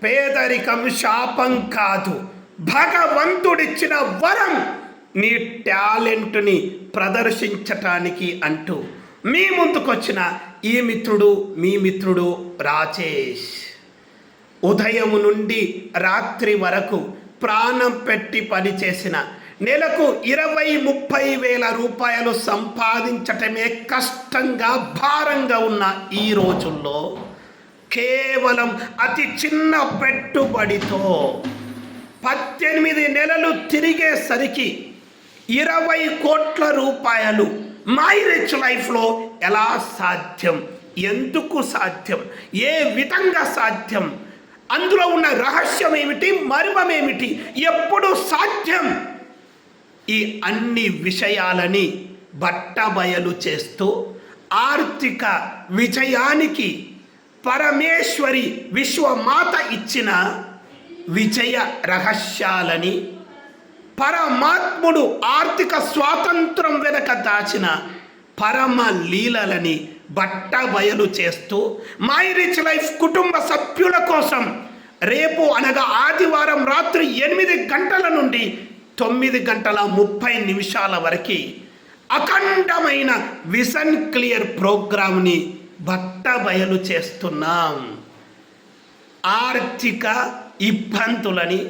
పేదరికం శాపం కాదు, భగవంతుడిచ్చిన వరం నీ టాలెంట్ని ప్రదర్శించటానికి అంటూ మీ ముందుకొచ్చిన ఈ మిత్రుడు, మీ మిత్రుడు రాజేష్. ఉదయం నుండి రాత్రి వరకు ప్రాణం పెట్టి పనిచేసిన, నెలకు 20-30 వేల రూపాయలు సంపాదించటమే కష్టంగా భారంగా ఉన్న ఈ రోజుల్లో కేవలం అతి చిన్న పెట్టుబడితో 18 నెలలు తిరిగేసరికి 20 కోట్ల రూపాయలు మై రిచ్ లైఫ్లో ఎలా సాధ్యం, ఎందుకు సాధ్యం, ఏ విధంగా సాధ్యం, అందులో ఉన్న రహస్యం ఏమిటి, మర్మం ఏమిటి, ఎప్పుడు సాధ్యం, ఈ అన్ని విషయాలని బట్టబయలు చేస్తూ ఆర్థిక విజయానికి పరమేశ్వరి విశ్వమాత ఇచ్చిన విజయ రహస్యాలని, పరమాత్ముడు ఆర్థిక స్వాతంత్రం వెనక దాచిన పరమ లీలలని బట్టబయలు చేస్తూ మై రిచ్ లైఫ్ కుటుంబ సభ్యుల కోసం రేపు అనగా ఆదివారం రాత్రి 8 గంటల నుండి 9:30 వరకు అఖండమైన విజన్ క్లియర్ ప్రోగ్రామ్ని బట్టబయలు చేస్తున్నాం. ఆర్థిక ఇబ్బందులని,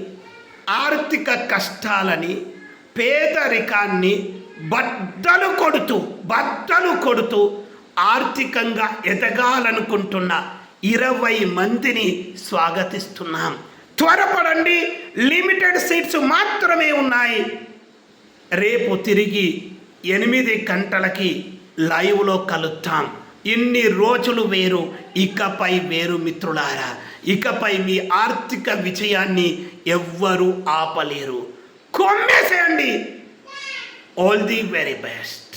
ఆర్థిక కష్టాలని, పేదరికాన్ని బద్దలు కొడుతూ ఆర్థికంగా ఎదగాలనుకుంటున్న 20 మందిని స్వాగతిస్తున్నాం. త్వరపడండి, లిమిటెడ్ సీట్స్ మాత్రమే ఉన్నాయి. రేపు తిరిగి 8 గంటలకి లైవ్లో కలుద్దాం. ఇన్ని రోజులు వేరు, ఇకపై వేరు మిత్రులారా. ఇకపై మీ ఆర్థిక విజయాన్ని ఎవ్వరూ ఆపలేరు. కొమ్మేసేయండి. All the very best.